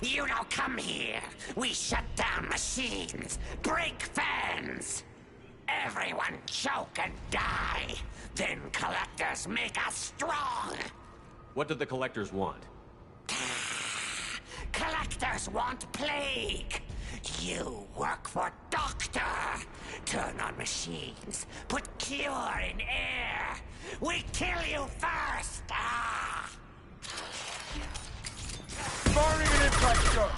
You don't come here. We shut down machines, break fans. Everyone choke and die. Then collectors make us strong. What do the collectors want? Collectors want plague. You work for Doctor. Turn on machines. Put cure in air. We kill you first. Firing an impact shot.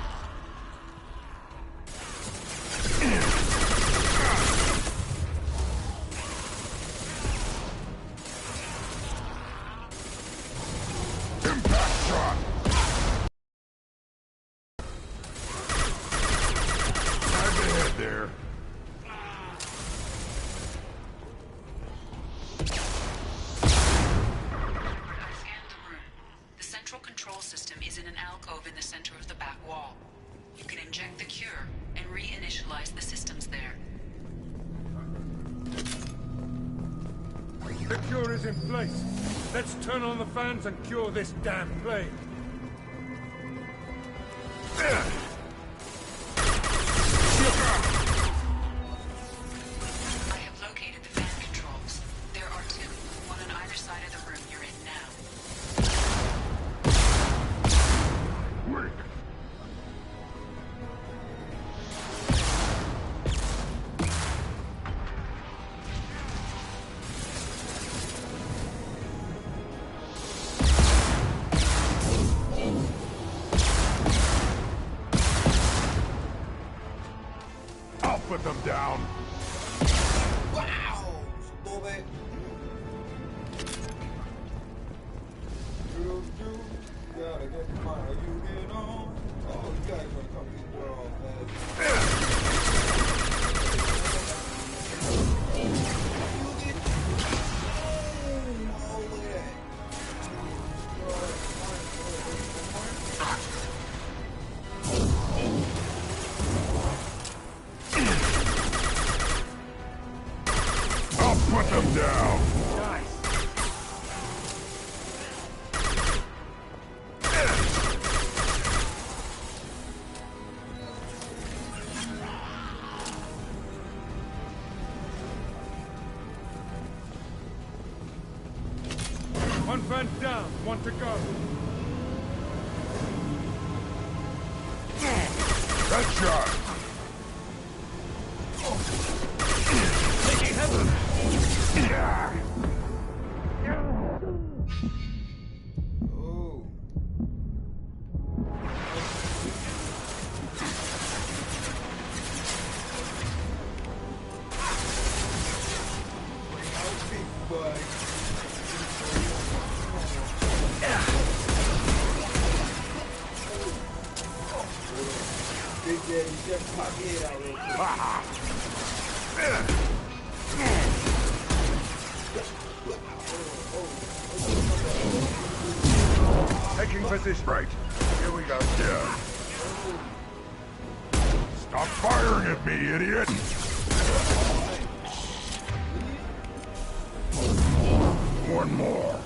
Impact shot. Time to head there. Control system is in an alcove in the center of the back wall. You can inject the cure and reinitialize the systems there. The cure is in place. Let's turn on the fans and cure this damn plague. I have located the fan controls. There are two, one on either side of the room you're in now. I'll put them down. Wow! Stupid. Gotta get mine. You get on. Oh, you guys gonna come get your own, man. Oh, look at that. I'll put them down. One fan down, one to go. Headshot. Taking heaven. Oh. Big boy. Big Daddy just pop head out real quick. Taking position. Right. Here we go. Yeah. Stop firing at me, idiot! One more.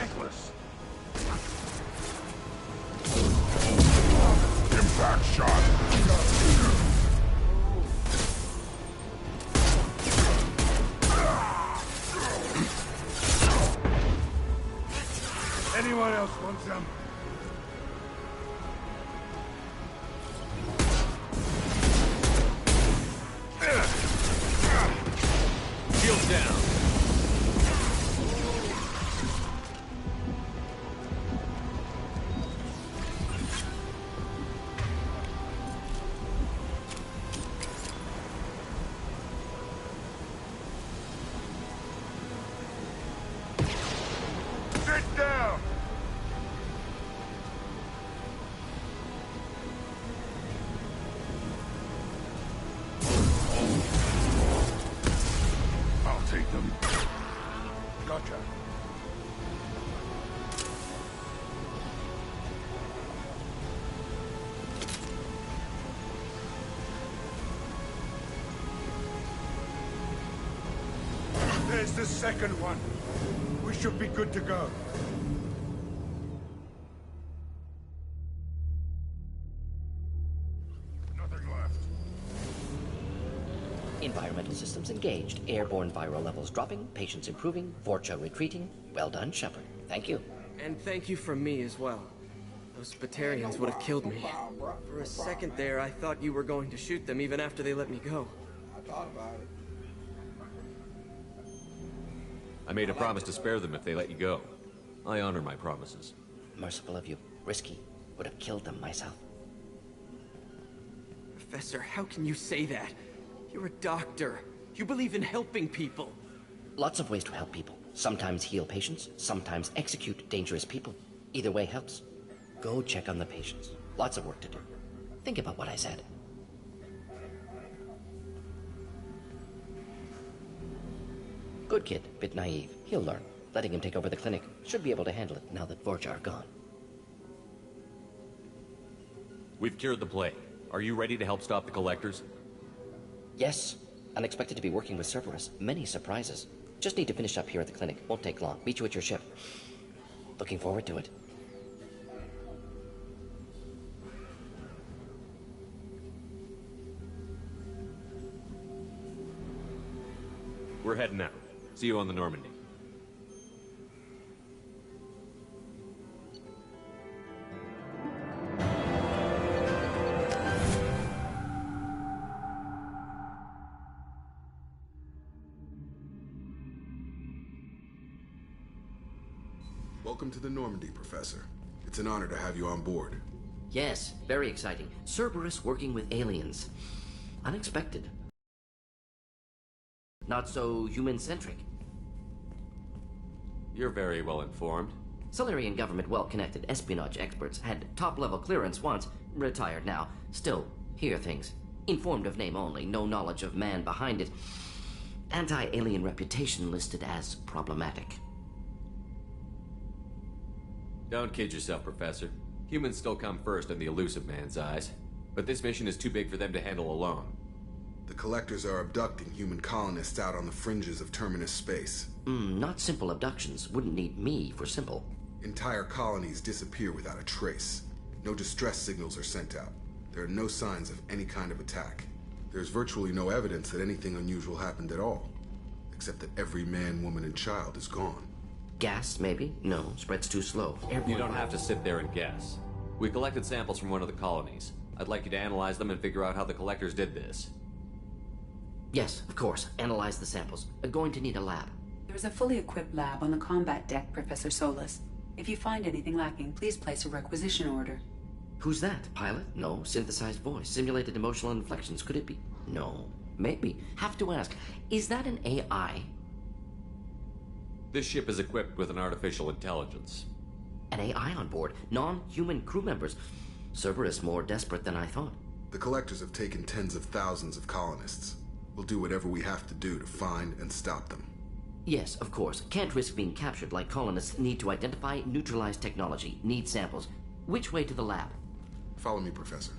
thankless. Impact shot. Anyone else want some? Shields down. Sit down! I'll take them. Gotcha. There's the second one. We should be good to go. Nothing left. Environmental systems engaged. Airborne viral levels dropping. Patients improving. Vorcha retreating. Well done, Shepard. Thank you. And thank you from me as well. Those Batarians would have killed me. For a second there, I thought you were going to shoot them even after they let me go. I thought about it. I made a promise to spare them if they let you go. I honor my promises. Merciful of you. Risky. Would have killed them myself. Professor, how can you say that? You're a doctor. You believe in helping people. Lots of ways to help people. Sometimes heal patients, sometimes execute dangerous people. Either way helps. Go check on the patients. Lots of work to do. Think about what I said. Good kid, bit naive. He'll learn. Letting him take over the clinic. Should be able to handle it now that Vorcha are gone. We've cured the plague. Are you ready to help stop the collectors? Yes. Unexpected to be working with Cerberus. Many surprises. Just need to finish up here at the clinic. Won't take long. Meet you at your ship. Looking forward to it. We're heading out. See you on the Normandy. Welcome to the Normandy, Professor. It's an honor to have you on board. Yes, very exciting. Cerberus working with aliens. Unexpected. Not so human-centric. You're very well informed. Solarian government well-connected espionage experts had top-level clearance once, retired now. Still, hear things. Informed of name only, no knowledge of man behind it. Anti-alien reputation listed as problematic. Don't kid yourself, Professor. Humans still come first in the elusive man's eyes. But this mission is too big for them to handle alone. The Collectors are abducting human colonists out on the fringes of terminus space. Not simple abductions. Wouldn't need me for simple. Entire colonies disappear without a trace. No distress signals are sent out. There are no signs of any kind of attack. There's virtually no evidence that anything unusual happened at all. Except that every man, woman, and child is gone. Gas, maybe? No, spreads too slow. You don't have to sit there and guess. We collected samples from one of the colonies. I'd like you to analyze them and figure out how the Collectors did this. Yes, of course. Analyze the samples. Going to need a lab. There's a fully equipped lab on the combat deck, Professor Solis. If you find anything lacking, please place a requisition order. Who's that? Pilot? No. Synthesized voice. Simulated emotional inflections. Could it be? No. Maybe. Have to ask. Is that an AI? This ship is equipped with an artificial intelligence. An AI on board. Non-human crew members. Cerberus more desperate than I thought. The Collectors have taken tens of thousands of colonists. We'll do whatever we have to do to find and stop them. Yes, of course. Can't risk being captured like colonists. Need to identify, neutralize technology. Need samples. Which way to the lab? Follow me, Professor.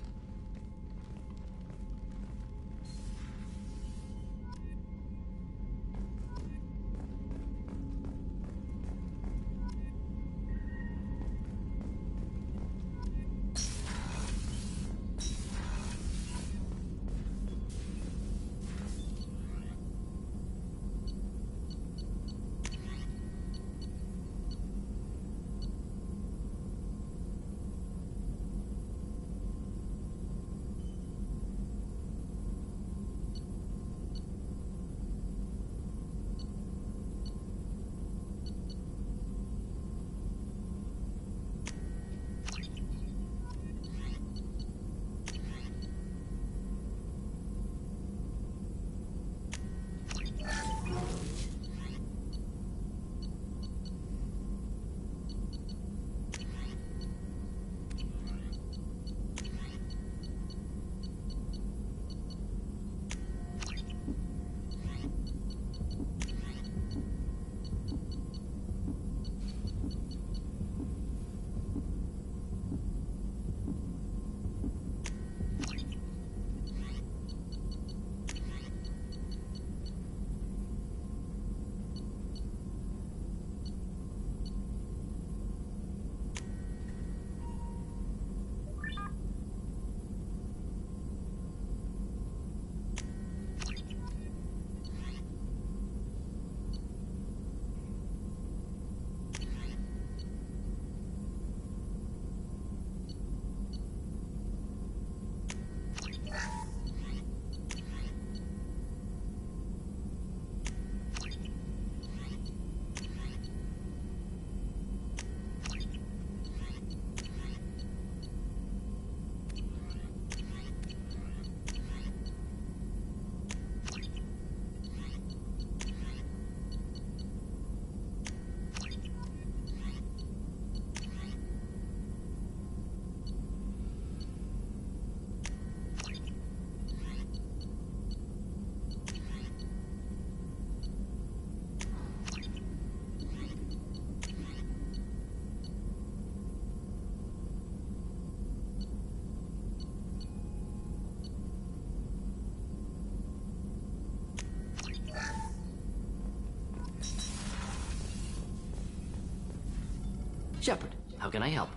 Shepard, how can I help?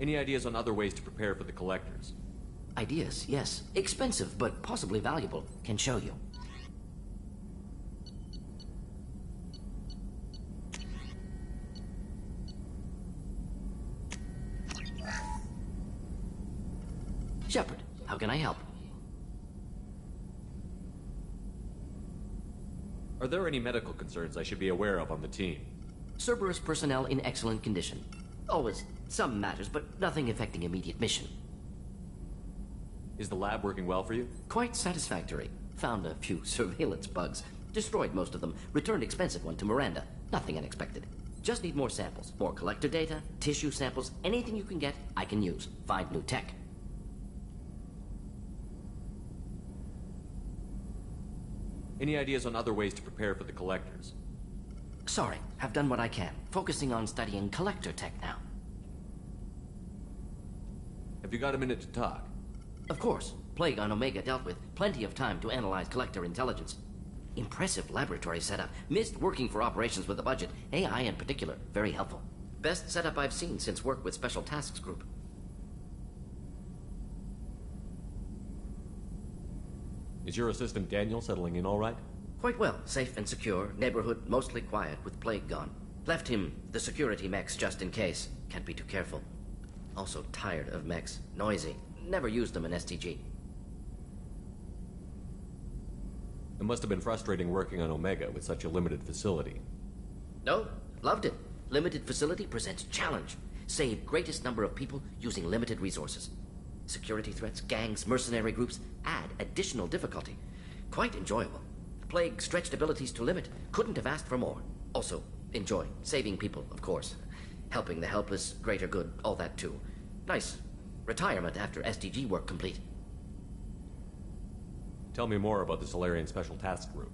Any ideas on other ways to prepare for the collectors? Ideas, yes. Expensive, but possibly valuable. Can show you. Shepard, how can I help? Are there any medical concerns I should be aware of on the team? Cerberus personnel in excellent condition. Always some matters, but nothing affecting immediate mission. Is the lab working well for you? Quite satisfactory. Found a few surveillance bugs. Destroyed most of them. Returned expensive one to Miranda. Nothing unexpected. Just need more samples. More collector data, tissue samples, anything you can get, I can use. Find new tech. Any ideas on other ways to prepare for the collectors? Sorry, have done what I can. Focusing on studying collector tech now. Have you got a minute to talk? Of course. Plague on Omega dealt with. Plenty of time to analyze collector intelligence. Impressive laboratory setup. Missed working for operations with a budget. AI in particular. Very helpful. Best setup I've seen since work with Special Tasks Group. Is your assistant Daniel settling in all right? Quite well. Safe and secure. Neighborhood mostly quiet with Plague gone. Left him the security mechs just in case. Can't be too careful. Also tired of mechs. Noisy. Never used them in STG. It must have been frustrating working on Omega with such a limited facility. No, loved it. Limited facility presents challenge. Save greatest number of people using limited resources. Security threats, gangs, mercenary groups add additional difficulty. Quite enjoyable. Plague stretched abilities to limit. Couldn't have asked for more. Also, enjoy. Saving people, of course. Helping the helpless, greater good, all that too. Nice. Retirement after SDG work complete. Tell me more about the Solarian Special Task Group.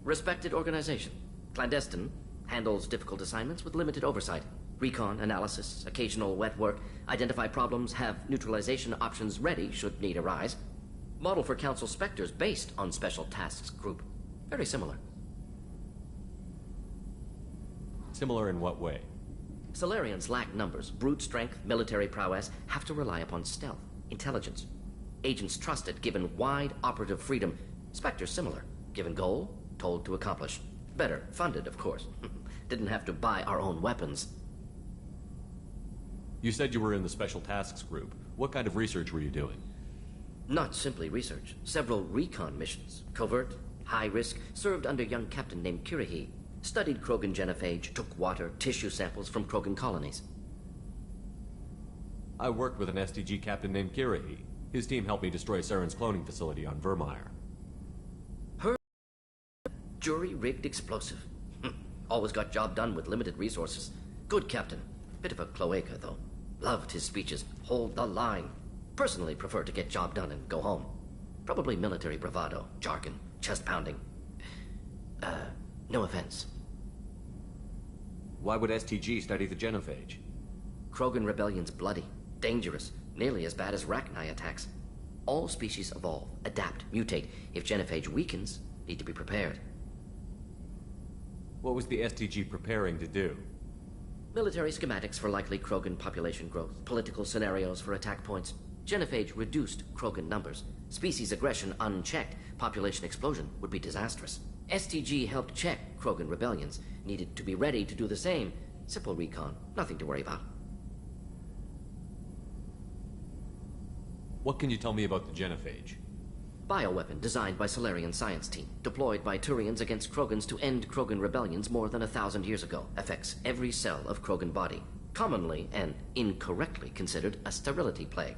Respected organization. Clandestine. Handles difficult assignments with limited oversight. Recon, analysis, occasional wet work. Identify problems, have neutralization options ready should need arise. Model for Council Spectres based on Special Tasks Group. Very similar. Similar in what way? Solarians lack numbers, brute strength, military prowess, have to rely upon stealth, intelligence. Agents trusted, given wide operative freedom. Spectres similar, given goal, told to accomplish. Better, funded, of course. Didn't have to buy our own weapons. You said you were in the Special Tasks Group. What kind of research were you doing? Not simply research. Several recon missions. Covert, high risk, served under a young captain named Kirihi. Studied Krogan genophage, took water, tissue samples from Krogan colonies. I worked with an STG captain named Kirihi. His team helped me destroy Saren's cloning facility on Vermeer. Jury-rigged explosive. Always got job done with limited resources. Good captain. Bit of a cloaca, though. Loved his speeches. Hold the line. Personally prefer to get job done and go home. Probably military bravado, jargon, chest pounding. No offense. Why would STG study the genophage? Krogan rebellion's bloody, dangerous, nearly as bad as Rachni attacks. All species evolve, adapt, mutate. If genophage weakens, need to be prepared. What was the STG preparing to do? Military schematics for likely Krogan population growth, political scenarios for attack points. Genophage reduced Krogan numbers. Species aggression unchecked, population explosion would be disastrous. STG helped check Krogan rebellions. Needed to be ready to do the same. Simple recon, nothing to worry about. What can you tell me about the genophage? Bioweapon designed by Solarian science team. Deployed by Turians against Krogans to end Krogan rebellions more than 1,000 years ago. Affects every cell of Krogan body. Commonly and incorrectly considered a sterility plague.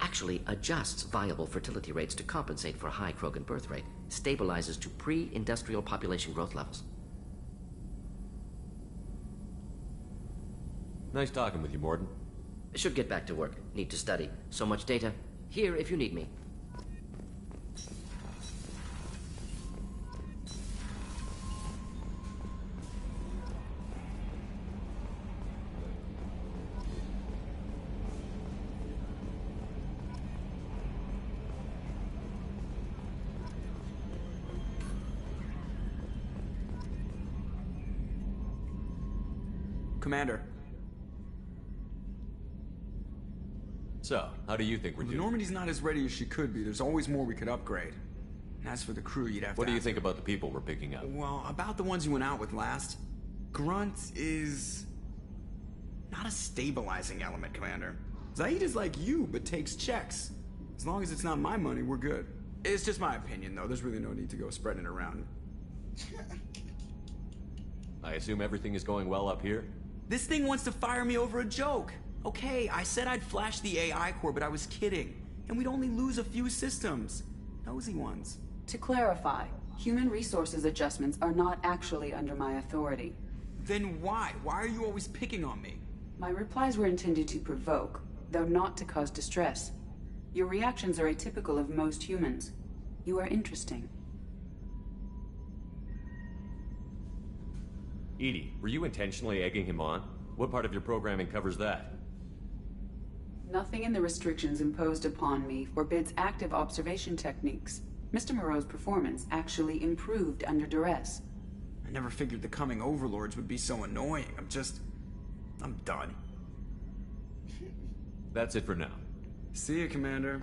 Actually adjusts viable fertility rates to compensate for a high Krogan birth rate. Stabilizes to pre-industrial population growth levels. Nice talking with you, Morden. Should get back to work. Need to study. So much data. Here if you need me. Commander. So, how do you think we're doing? Normandy's not as ready as she could be. There's always more we could upgrade. And as for the crew, you'd have to What do you ask think her. about the people we're picking up? Well, about the ones you went out with last. Grunt is... not a stabilizing element, Commander. Zaid is like you, but takes checks. As long as it's not my money, we're good. It's just my opinion, though. There's really no need to go spreading it around. I assume everything is going well up here? This thing wants to fire me over a joke. Okay, I said I'd flash the AI core, but I was kidding. And we'd only lose a few systems. Nosy ones. To clarify, human resources adjustments are not actually under my authority. Then why? Why are you always picking on me? My replies were intended to provoke, though not to cause distress. Your reactions are atypical of most humans. You are interesting. Edie, were you intentionally egging him on? What part of your programming covers that? Nothing in the restrictions imposed upon me forbids active observation techniques. Mr. Moreau's performance actually improved under duress. I never figured the coming overlords would be so annoying. I'm done. That's it for now. See you, Commander.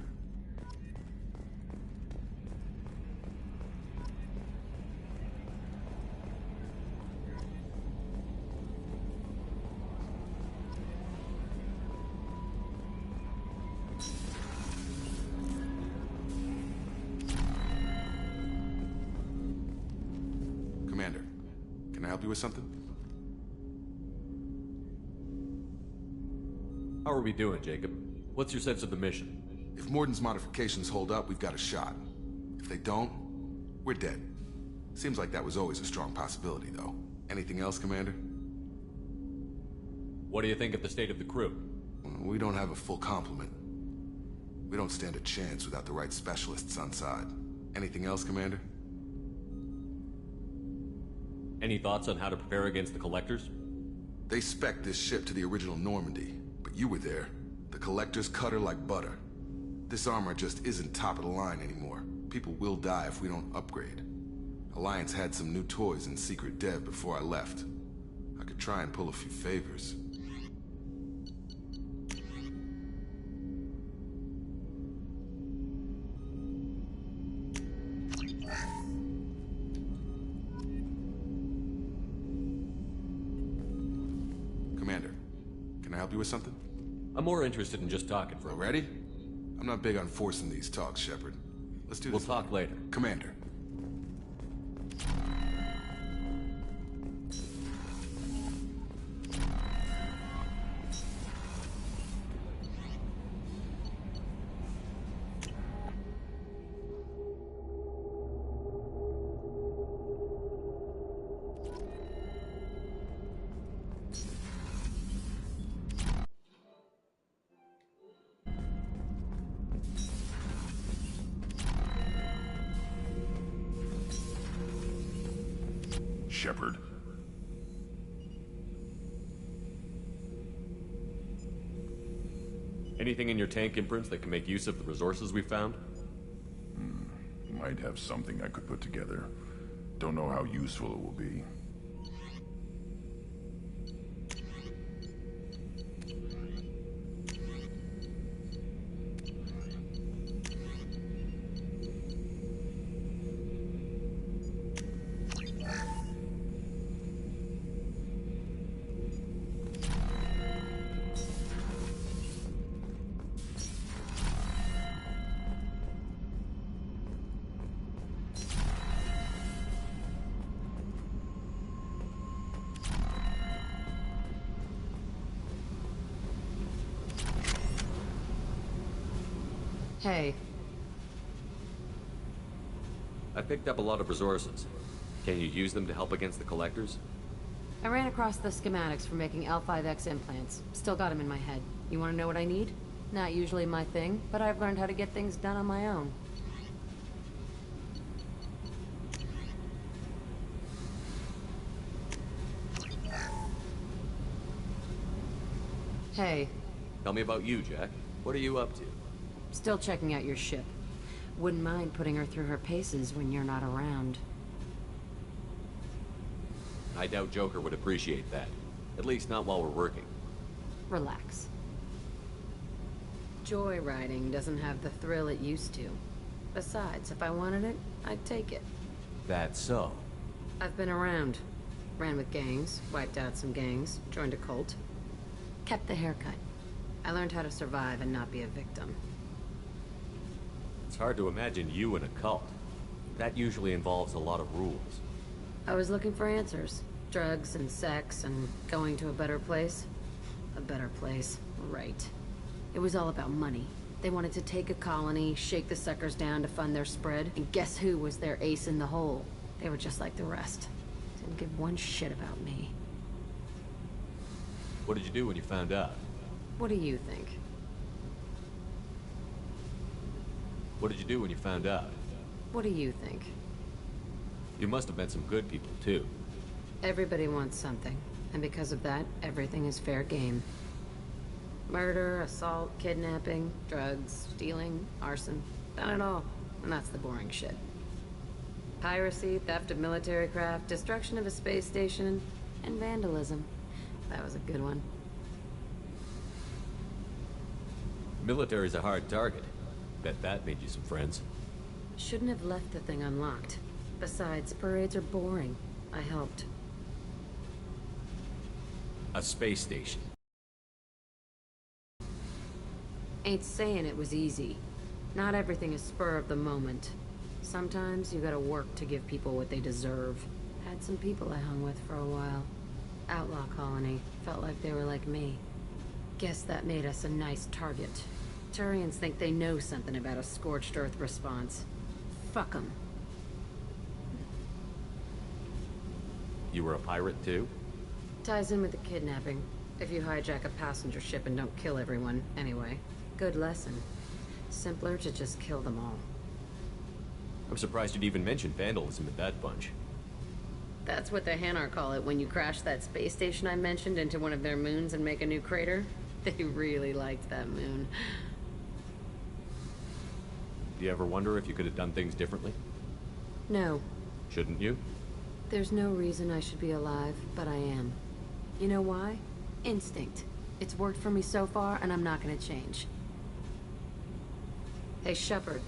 Commander, can I help you with something? How are we doing, Jacob? What's your sense of the mission? If Morden's modifications hold up, we've got a shot. If they don't, we're dead. Seems like that was always a strong possibility, though. Anything else, Commander? What do you think of the state of the crew? We don't have a full complement. We don't stand a chance without the right specialists on side. Anything else, Commander? Any thoughts on how to prepare against the Collectors? They spec'd this ship to the original Normandy, but you were there. The Collectors cut her like butter. This armor just isn't top of the line anymore. People will die if we don't upgrade. Alliance had some new toys in secret dev before I left. I could try and pull a few favors. Commander, can I help you with something? I'm more interested in just talking for a minute. Ready? I'm not big on forcing these talks, Shepard. Let's do this. We'll talk later. Commander. Shepard. Anything in your tank imprints that can make use of the resources we found? Might have something I could put together. Don't know how useful it will be. Hey. I picked up a lot of resources. Can you use them to help against the Collectors? I ran across the schematics for making L5X implants. Still got them in my head. You want to know what I need? Not usually my thing, but I've learned how to get things done on my own. Hey. Tell me about you, Jack. What are you up to? Still checking out your ship. Wouldn't mind putting her through her paces when you're not around. I doubt Joker would appreciate that. At least not while we're working. Relax. Joyriding doesn't have the thrill it used to. Besides, if I wanted it, I'd take it. That's so. I've been around. Ran with gangs, wiped out some gangs, joined a cult. Kept the haircut. I learned how to survive and not be a victim. It's hard to imagine you in a cult. That usually involves a lot of rules. I was looking for answers. Drugs and sex and going to a better place. A better place, right. It was all about money. They wanted to take a colony, shake the suckers down to fund their spread, and guess who was their ace in the hole? They were just like the rest. Didn't give one shit about me. What did you do when you found out? What do you think? What did you do when you found out? What do you think? You must have met some good people, too. Everybody wants something, and because of that, everything is fair game. Murder, assault, kidnapping, drugs, stealing, arson. Done it all, and that's the boring shit. Piracy, theft of military craft, destruction of a space station, and vandalism. That was a good one. Military's a hard target. Bet that made you some friends. Shouldn't have left the thing unlocked. Besides, parades are boring. I helped. A space station. Ain't saying it was easy. Not everything is spur of the moment. Sometimes you gotta work to give people what they deserve. Had some people I hung with for a while. Outlaw colony. Felt like they were like me. Guess that made us a nice target. Turians think they know something about a scorched earth response. Fuck 'em. You were a pirate, too? Ties in with the kidnapping. If you hijack a passenger ship and don't kill everyone, anyway. Good lesson. Simpler to just kill them all. I'm surprised you'd even mention vandalism in that bunch. That's what the Hanar call it when you crash that space station I mentioned into one of their moons and make a new crater. They really liked that moon. Do you ever wonder if you could have done things differently? No. Shouldn't you? There's no reason I should be alive, but I am. You know why? Instinct. It's worked for me so far, and I'm not gonna change. Hey, Shepard.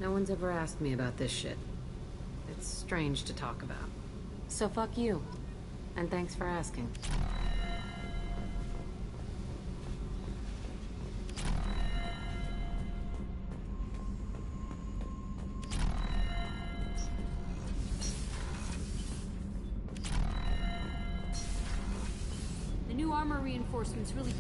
No one's ever asked me about this shit. It's strange to talk about. So fuck you. And thanks for asking. The new armor reinforcements really...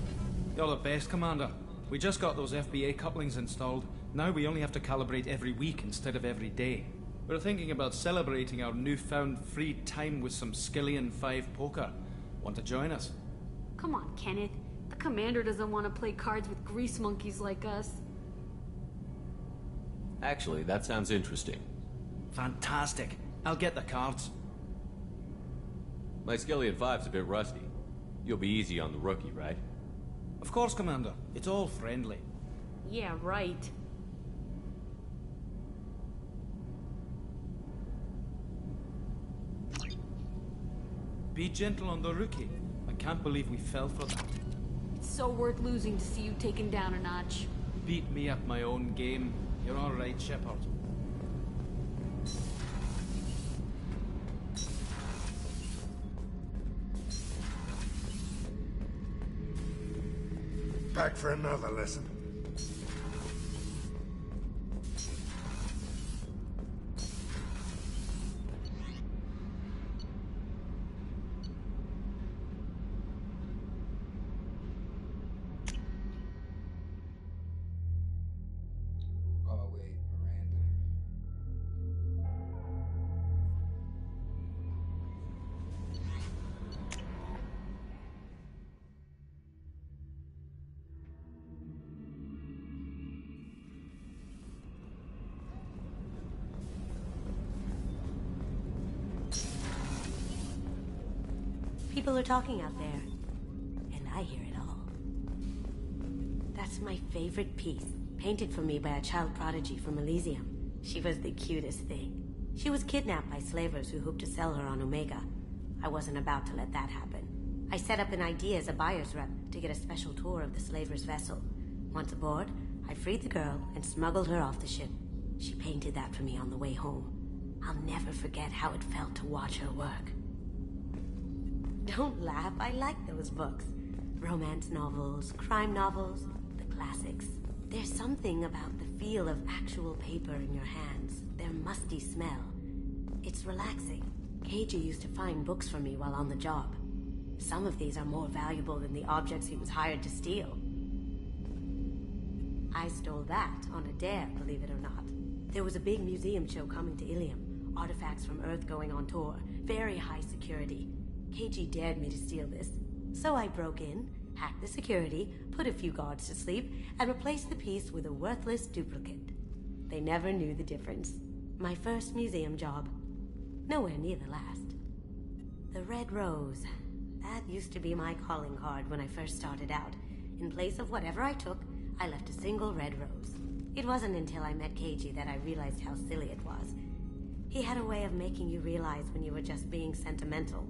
You're the best, Commander. We just got those FBA couplings installed. Now we only have to calibrate every week instead of every day. We're thinking about celebrating our newfound free time with some Skillian 5 poker. Want to join us? Come on, Kenneth. The commander doesn't want to play cards with grease monkeys like us. Actually, that sounds interesting. Fantastic. I'll get the cards. My Skillian 5's a bit rusty. You'll be easy on the rookie, right? Of course, Commander. It's all friendly. Yeah, right. Be gentle on the rookie. I can't believe we fell for that. It's so worth losing to see you taken down a notch. Beat me at my own game. You're all right, Shepard. Back for another lesson. Oh, wait, Miranda. People are talking out there, and I hear it all. That's my favorite piece, painted for me by a child prodigy from Elysium. She was the cutest thing. She was kidnapped by slavers who hoped to sell her on Omega. I wasn't about to let that happen. I set up an ID as a buyer's rep to get a special tour of the slaver's vessel. Once aboard, I freed the girl and smuggled her off the ship. She painted that for me on the way home. I'll never forget how it felt to watch her work. Don't laugh, I like those books. Romance novels, crime novels, the classics. There's something about the feel of actual paper in your hands, their musty smell. It's relaxing. Keiji used to find books for me while on the job. Some of these are more valuable than the objects he was hired to steal. I stole that on a dare, believe it or not. There was a big museum show coming to Ilium. Artifacts from Earth going on tour. Very high security. Keiji dared me to steal this. So I broke in, hacked the security, put a few guards to sleep, and replaced the piece with a worthless duplicate. They never knew the difference. My first museum job. Nowhere near the last. The Red Rose. That used to be my calling card when I first started out. In place of whatever I took, I left a single red rose. It wasn't until I met Keiji that I realized how silly it was. He had a way of making you realize when you were just being sentimental.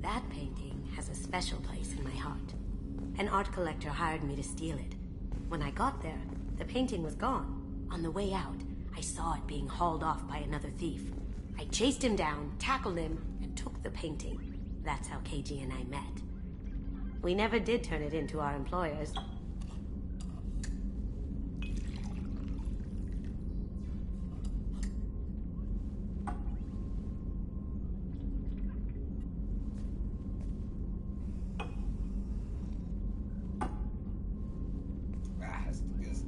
That painting has a special place in my heart. An art collector hired me to steal it. When I got there, the painting was gone. On the way out, I saw it being hauled off by another thief. I chased him down, tackled him, and took the painting. That's how Keiji and I met. We never did turn it into our employers. That's the good stuff.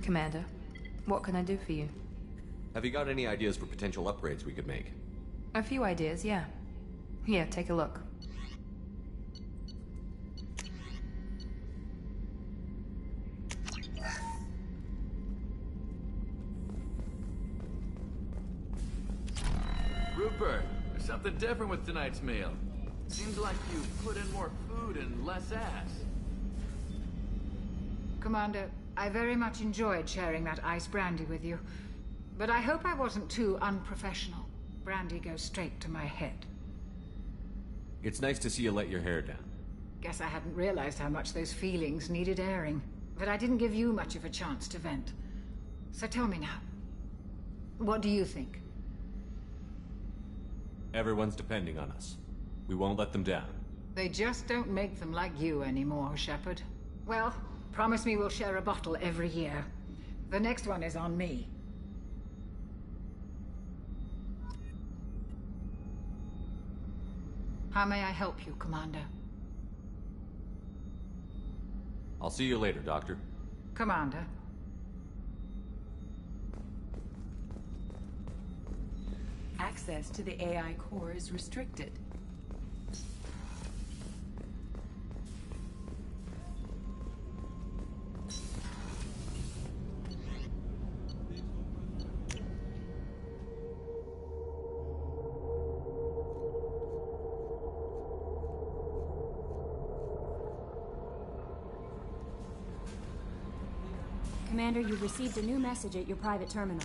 Commander, what can I do for you? Have you got any ideas for potential upgrades we could make? A few ideas, yeah. Here, take a look. Rupert, there's something different with tonight's meal. Seems like you put in more food and less ass. Commander, I very much enjoyed sharing that ice brandy with you. But I hope I wasn't too unprofessional. Brandy goes straight to my head. It's nice to see you let your hair down. Guess I hadn't realized how much those feelings needed airing. But I didn't give you much of a chance to vent. So tell me now. What do you think? Everyone's depending on us. We won't let them down. They just don't make them like you anymore, Shepard. Well, promise me we'll share a bottle every year. The next one is on me. How may I help you, Commander? I'll see you later, Doctor. Commander. Access to the AI core is restricted. Commander, you've received a new message at your private terminal.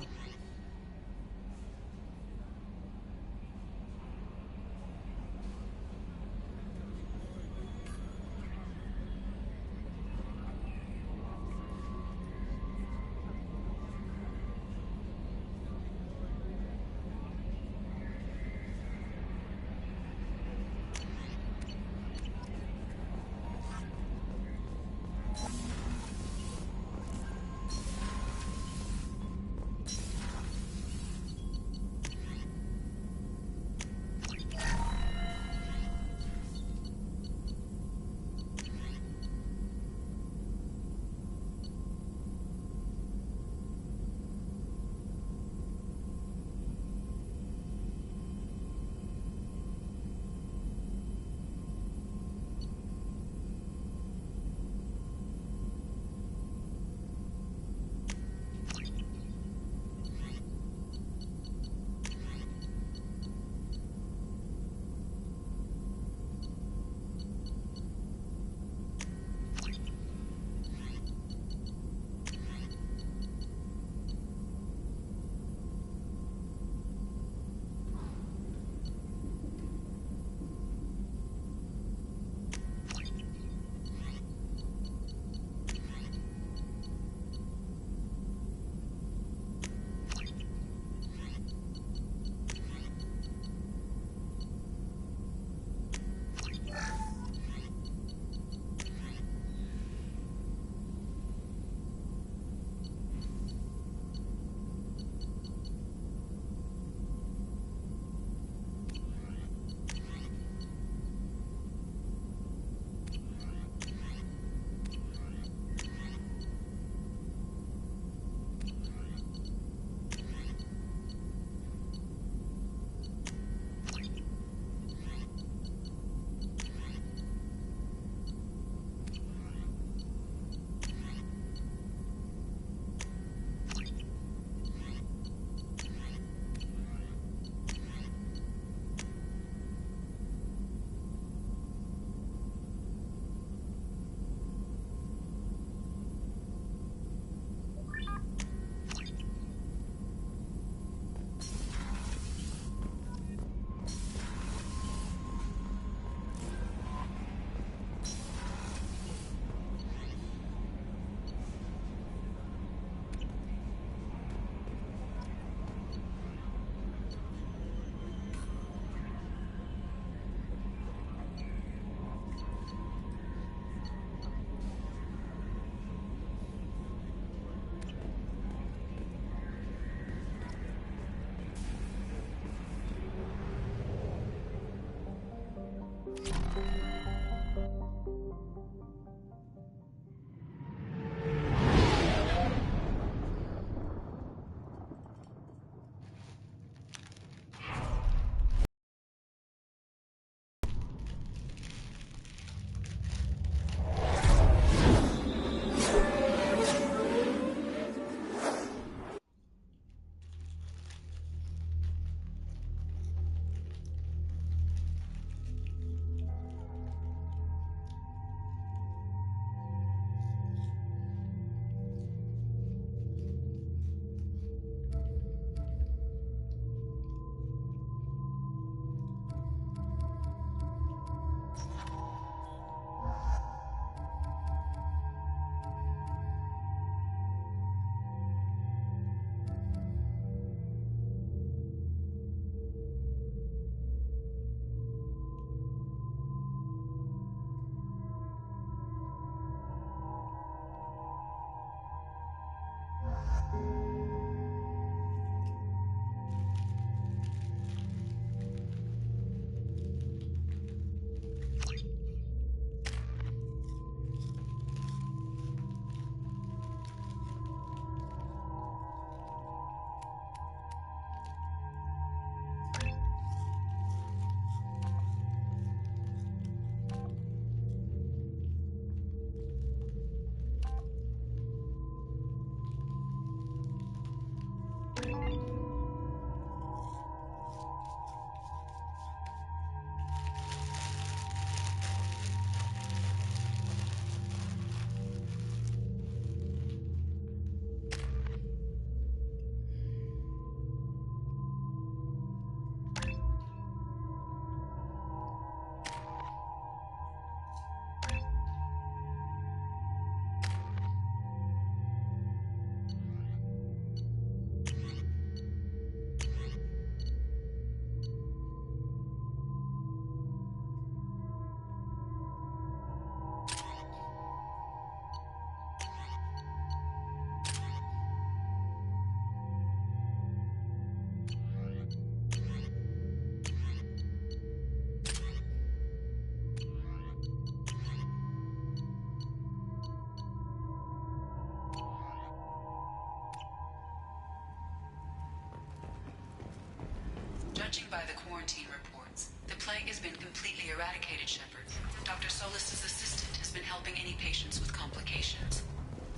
Judging by the quarantine reports, the plague has been completely eradicated, Shepard. Dr. Solis's assistant has been helping any patients with complications.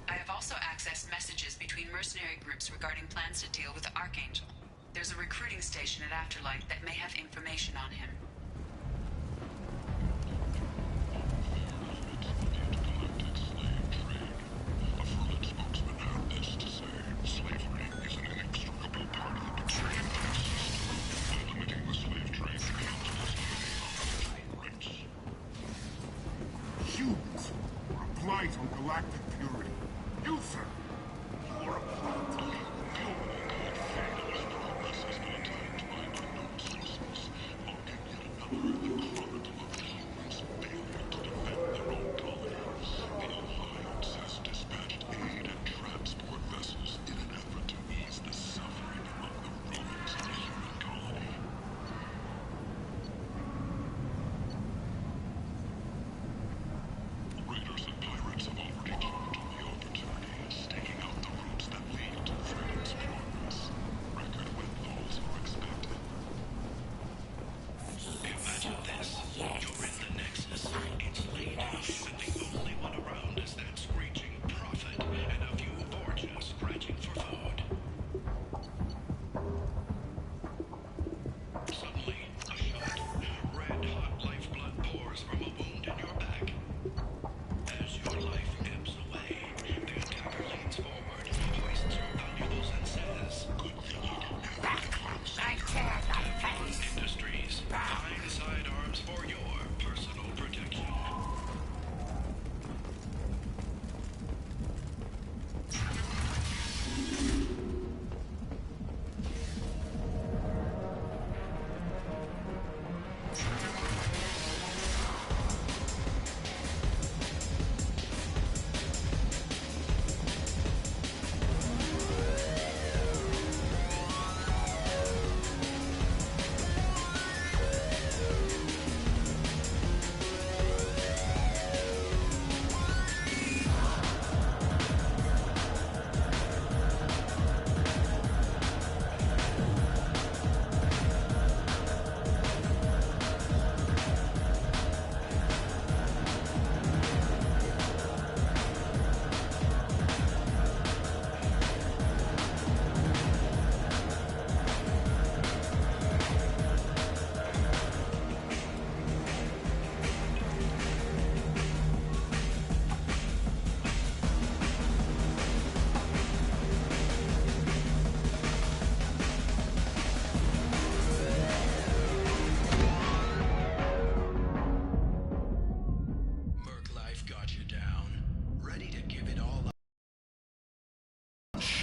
I have also accessed messages between mercenary groups regarding plans to deal with the Archangel. There's a recruiting station at Afterlife that may have information on him. Humans are a blight on galactic purity. You, sir, you are a blight.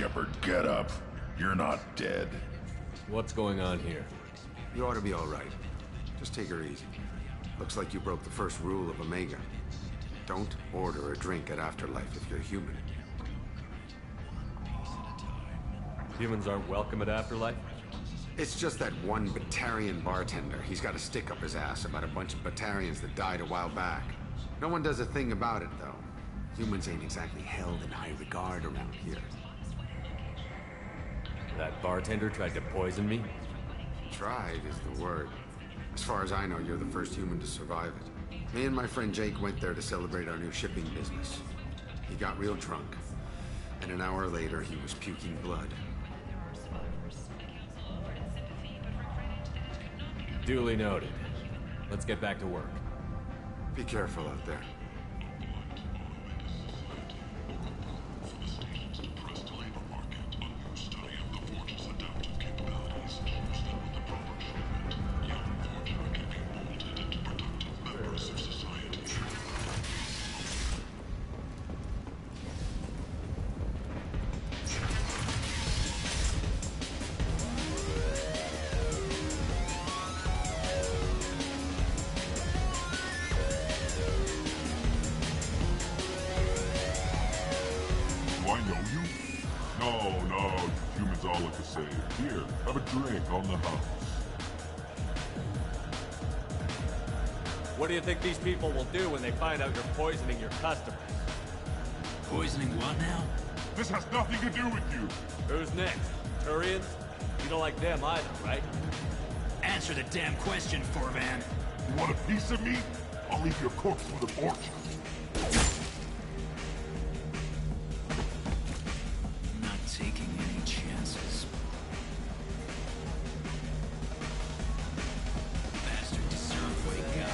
Shepard, get up. You're not dead. What's going on here? You ought to be all right. Just take her easy. Looks like you broke the first rule of Omega. Don't order a drink at Afterlife if you're human. Humans aren't welcome at Afterlife? It's just that one Batarian bartender. He's got a stick up his ass about a bunch of Batarians that died a while back. No one does a thing about it, though. Humans ain't exactly held in high regard around here. That bartender tried to poison me? Tried is the word. As far as I know, you're the first human to survive it. Me and my friend Jake went there to celebrate our new shipping business. He got real drunk, and an hour later he was puking blood. Duly noted. Let's get back to work. Be careful out there. Here, have a drink on the house. What do you think these people will do when they find out you're poisoning your customers? Poisoning what now? This has nothing to do with you. Who's next? Turians? You don't like them either, right? answer the damn question, Forvan. You want a piece of me? I'll leave your corpse with a fortune. I'm not taking any chances. Bastard deserve wake up.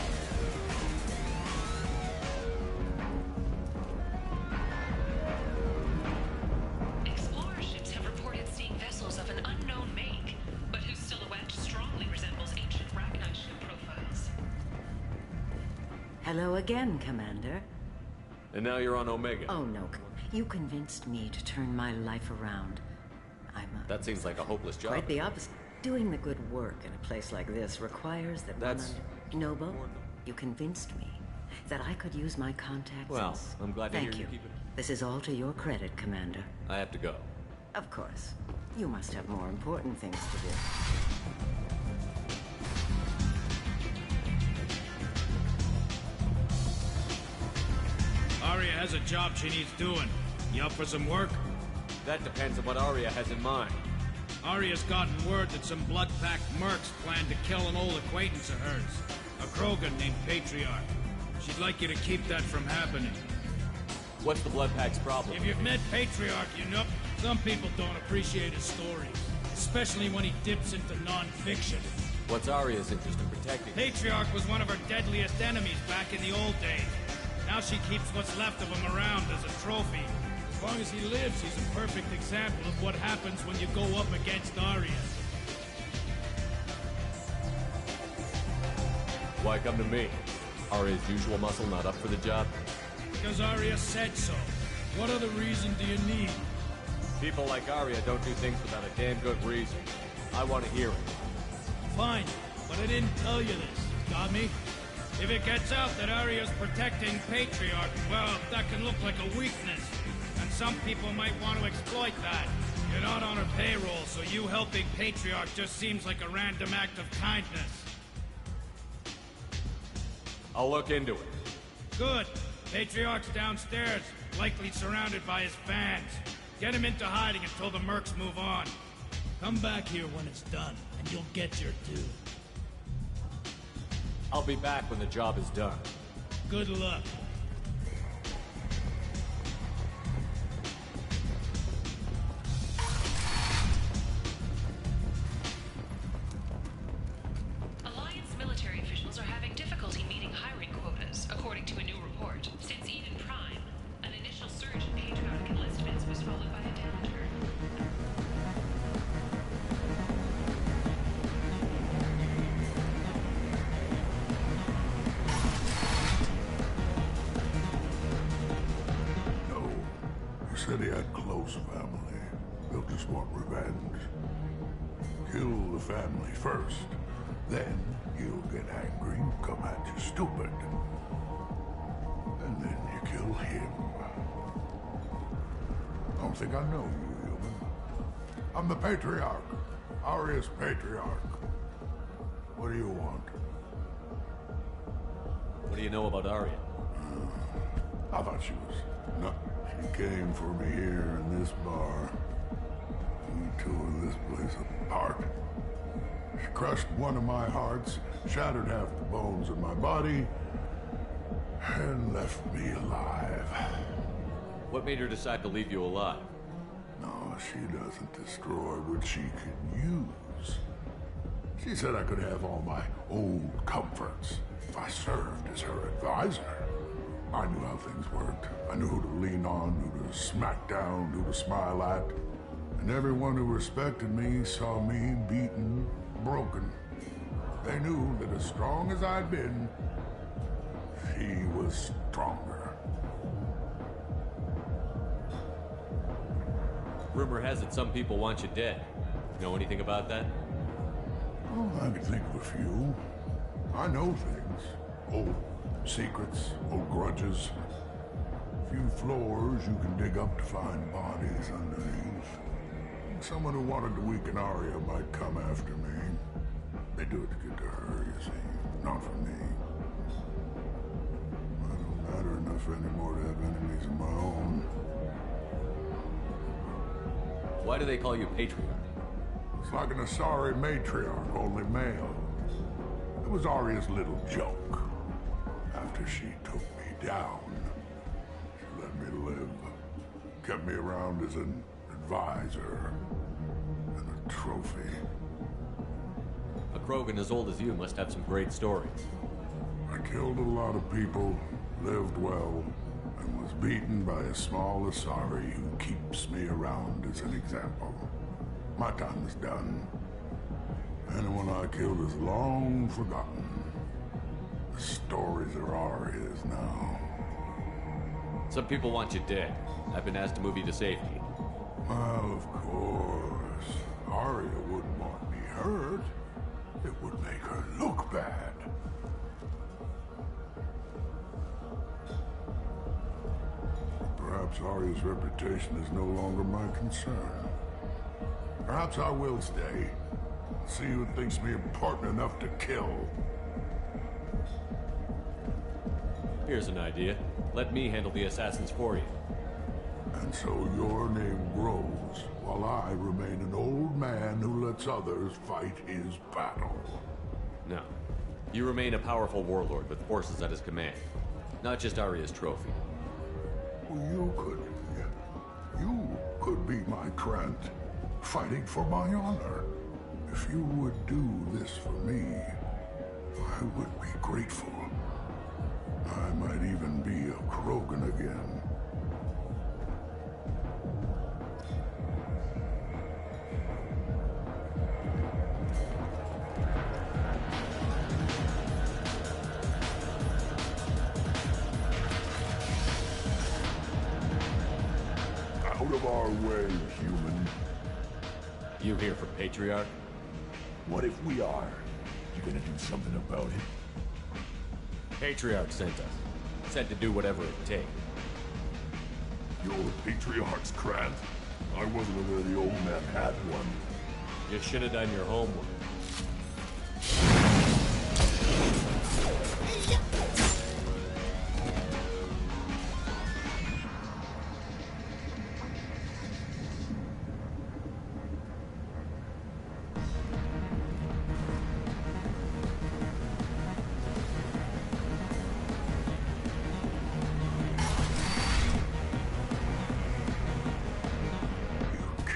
Explorer ships have reported seeing vessels of an unknown make, but whose silhouette strongly resembles ancient Rachni ship profiles. Hello again, Commander. And now you're on Omega. Oh, no. You convinced me to turn my life around. That seems like a hopeless job. Quite the opposite. Doing the good work in a place like this requires that Noble, you convinced me that I could use my contacts. Well, I'm glad to hear you keep it. This is all to your credit, Commander. I have to go. Of course. You must have more important things to do. Arya has a job she needs doing. You up for some work? That depends on what Arya has in mind. Arya's gotten word that some blood-packed mercs plan to kill an old acquaintance of hers. A Krogan named Patriarch. She'd like you to keep that from happening. What's the blood-pack's problem? If you've met Patriarch, you know some people don't appreciate his stories. Especially when he dips into non-fiction. What's Arya's interest in protecting? Patriarch was one of her deadliest enemies back in the old days. Now she keeps what's left of him around as a trophy. As long as he lives, he's a perfect example of what happens when you go up against Arya. Why come to me? Arya's usual muscle not up for the job? Because Arya said so. What other reason do you need? People like Arya don't do things without a damn good reason. I want to hear it. Fine, but I didn't tell you this. Got me? If it gets out that Arya's protecting Patriarch, well, that can look like a weakness. And some people might want to exploit that. You're not on her payroll, so you helping Patriarch just seems like a random act of kindness. I'll look into it. Good. Patriarch's downstairs, likely surrounded by his fans. Get him into hiding until the mercs move on. Come back here when it's done, and you'll get your due. I'll be back when the job is done. Good luck. Alliance military officials are having difficulty meeting hiring quotas, according to a new report. Since Eden Prime, an initial surge in Patriarch enlistments was followed by a downturn. Said he had close family. They'll just want revenge. Kill the family first. Then he'll get angry, come at you stupid. And then you kill him. I don't think I know you, human. I'm the Patriarch. Arya's Patriarch. What do you want? What do you know about Arya? I thought she was nuts. She came for me here in this bar. We tore this place apart. She crushed one of my hearts, shattered half the bones in my body, and left me alive. What made her decide to leave you alive? No, she doesn't destroy what she can use. She said I could have all my old comforts if I served as her advisor. I knew how things worked. I knew who to lean on, who to smack down, who to smile at. And everyone who respected me saw me beaten, broken. They knew that as strong as I'd been, she was stronger. Rumor has it some people want you dead. Know anything about that? Oh, I can think of a few. I know things. Old secrets, old grudges. A few floors you can dig up to find bodies underneath. Someone who wanted to weaken Arya might come after me. They do it to get to her, you see. Not for me. I don't matter enough anymore to have enemies of my own. Why do they call you Patriarch? It's like an Asari matriarch, only male. was Arya's little joke. After she took me down, she let me live. Kept me around as an advisor and a trophy. A Krogan as old as you must have some great stories. I killed a lot of people, lived well, and was beaten by a small Asari who keeps me around as an example. My time is done. Anyone I killed is long forgotten. The stories are Arya's now. Some people want you dead. I've been asked to move you to safety. Well, of course. Arya wouldn't want me hurt. It would make her look bad. Perhaps Arya's reputation is no longer my concern. Perhaps I will stay. See who thinks me important enough to kill. Here's an idea. Let me handle the assassins for you. And so your name grows, while I remain an old man who lets others fight his battle. No. You remain a powerful warlord with forces at his command. Not just Arya's trophy. You could be my Krant, fighting for my honor. If you would do this for me, I would be grateful. I might even be a Krogan again. Out of our way, human. You here for Patriarch? What if we are? You gonna do something about it? Patriarch sent us. Said to do whatever it takes. You're Patriarch's Krant. I wasn't aware the old man had one. You should have done your homework.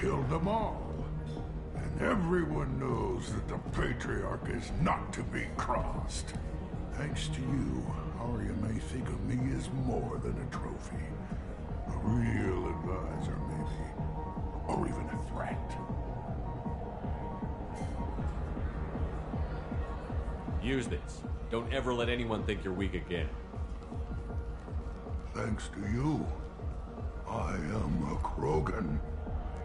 Killed them all. And everyone knows that the Patriarch is not to be crossed. Thanks to you, Arya may think of me as more than a trophy. A real advisor, maybe. Or even a threat. Use this. Don't ever let anyone think you're weak again. Thanks to you, I am a Krogan.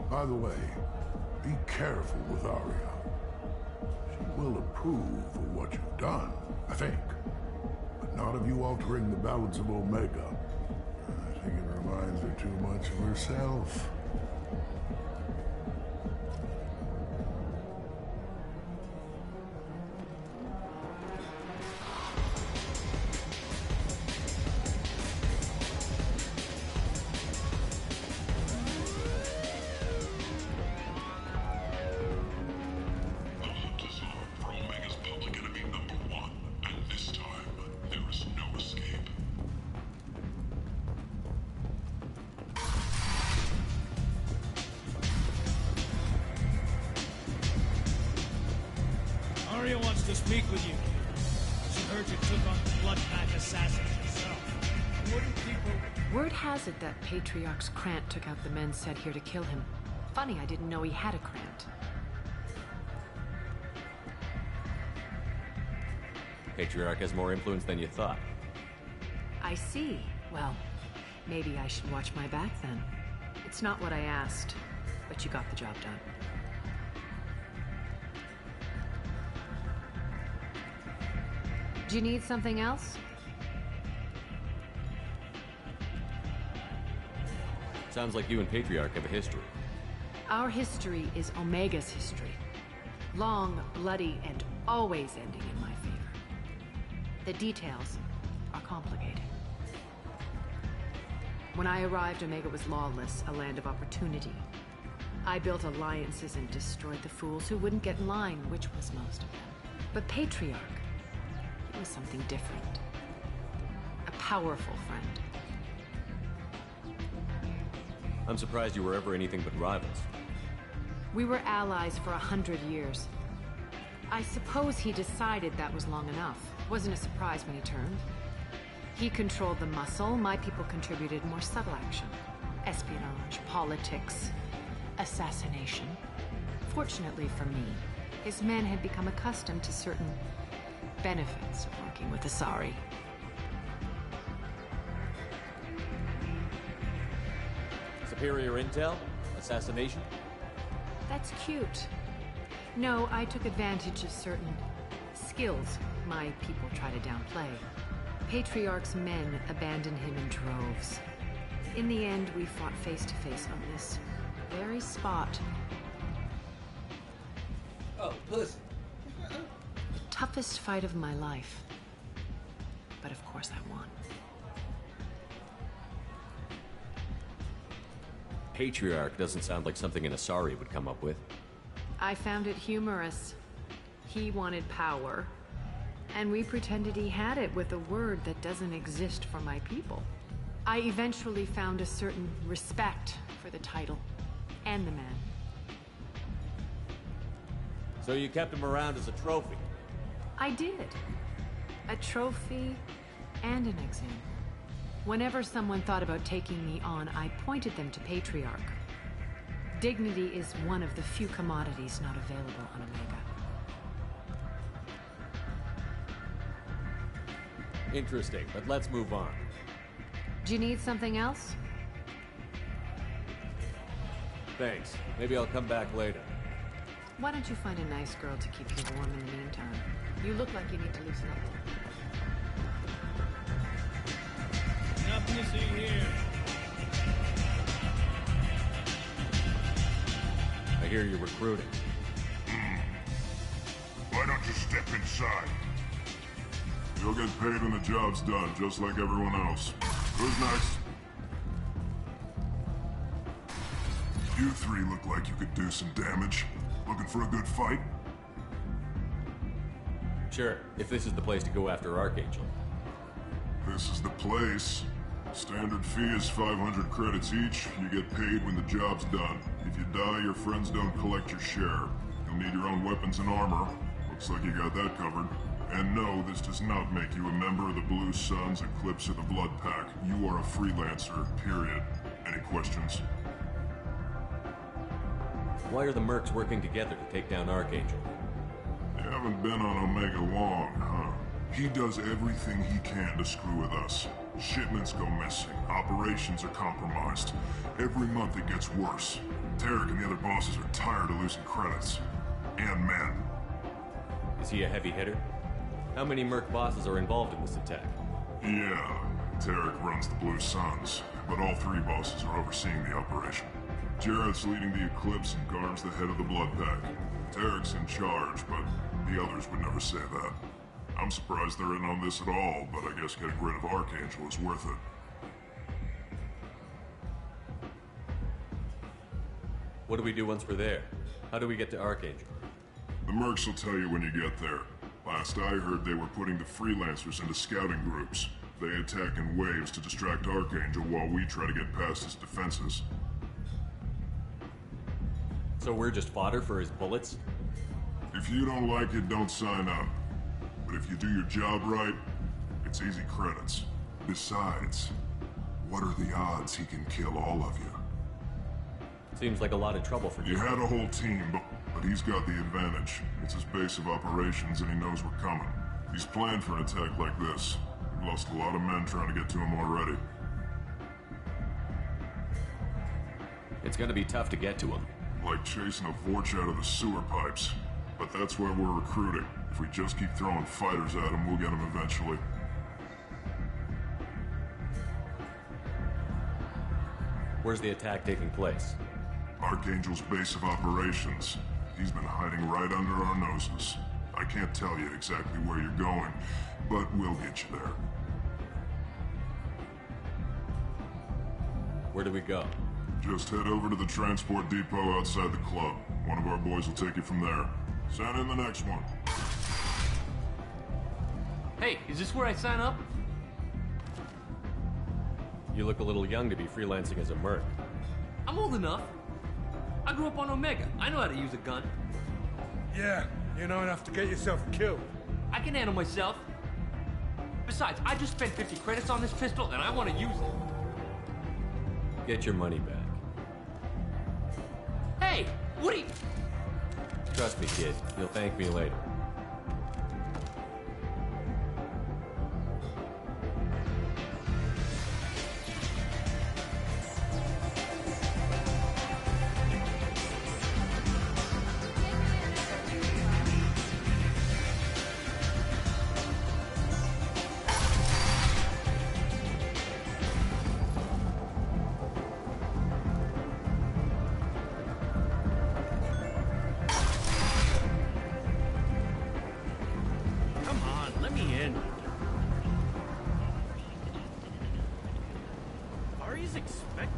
By the way, be careful with Arya. She will approve of what you've done, I think. But not of you altering the balance of Omega. I think it reminds her too much of herself. Arya wants to speak with you. She heard you took on the blood pack assassins yourself. Wouldn't people... Word has it that Patriarch's Krant took out the men sent here to kill him. Funny, I didn't know he had a Krant. Patriarch has more influence than you thought. I see. Well, maybe I should watch my back then. It's not what I asked, but you got the job done. Do you need something else? Sounds like you and Patriarch have a history. Our history is Omega's history. Long, bloody, and always ending in my favor. The details are complicated. When I arrived, Omega was lawless, a land of opportunity. I built alliances and destroyed the fools who wouldn't get in line, which was most of them. But Patriarch, was something different. A powerful friend. I'm surprised you were ever anything but rivals. We were allies for 100 years. I suppose he decided that was long enough. Wasn't a surprise when he turned. He controlled the muscle, my people contributed more subtle action. Espionage, politics, assassination. Fortunately for me, his men had become accustomed to certain benefits of working with Asari. Superior intel? Assassination? That's cute. No, I took advantage of certain skills my people try to downplay. Patriarch's men abandoned him in droves. In the end, we fought face to face on this very spot. Oh, pussy. Toughest fight of my life. But of course I won. Patriarch doesn't sound like something an Asari would come up with. I found it humorous. He wanted power, and we pretended he had it with a word that doesn't exist for my people. I eventually found a certain respect for the title and the man. So you kept him around as a trophy? I did. A trophy and an exam. Whenever someone thought about taking me on, I pointed them to Patriarch. Dignity is one of the few commodities not available on Omega. Interesting, but let's move on. Do you need something else? Thanks. Maybe I'll come back later. Why don't you find a nice girl to keep you warm in the meantime? You look like you need to loosen up. Nothing to see here. I hear you're recruiting. Why don't you step inside? You'll get paid when the job's done, just like everyone else. Who's next? You three look like you could do some damage. Looking for a good fight? Sure, if this is the place to go after Archangel. This is the place. Standard fee is 500 credits each. You get paid when the job's done. If you die, your friends don't collect your share. You'll need your own weapons and armor. Looks like you got that covered. And no, this does not make you a member of the Blue Suns, Eclipse, or the Blood Pack. You are a freelancer, period. Any questions? Why are the mercs working together to take down Archangel? You haven't been on Omega long, huh? He does everything he can to screw with us. Shipments go missing, operations are compromised. Every month it gets worse. Tarek and the other bosses are tired of losing credits. And men. Is he a heavy hitter? How many merc bosses are involved in this attack? Yeah, Tarek runs the Blue Suns, but all three bosses are overseeing the operation. Jarrett's leading the Eclipse and Garm's the head of the Blood Pack. Tarek's in charge, but the others would never say that. I'm surprised they're in on this at all, but I guess getting rid of Archangel is worth it. What do we do once we're there? How do we get to Archangel? The mercs will tell you when you get there. Last I heard, they were putting the freelancers into scouting groups. They attack in waves to distract Archangel while we try to get past his defenses. So we're just fodder for his bullets? If you don't like it, don't sign up. But if you do your job right, it's easy credits. Besides, what are the odds he can kill all of you? Seems like a lot of trouble for you. You had a whole team, but he's got the advantage. It's his base of operations and he knows we're coming. He's planned for an attack like this. We've lost a lot of men trying to get to him already. It's gonna be tough to get to him. Like chasing a Vorch out of the sewer pipes. But that's why we're recruiting. If we just keep throwing fighters at him, we'll get him eventually. Where's the attack taking place? Archangel's base of operations. He's been hiding right under our noses. I can't tell you exactly where you're going, but we'll get you there. Where do we go? Just head over to the transport depot outside the club. One of our boys will take you from there. Send in the next one. Hey, is this where I sign up? You look a little young to be freelancing as a merc. I'm old enough. I grew up on Omega. I know how to use a gun. Yeah, you know enough to get yourself killed. I can handle myself. Besides, I just spent 50 credits on this pistol, and I want to use it. Get your money back. Hey, what are you... Trust me, kid. You'll thank me later. Expect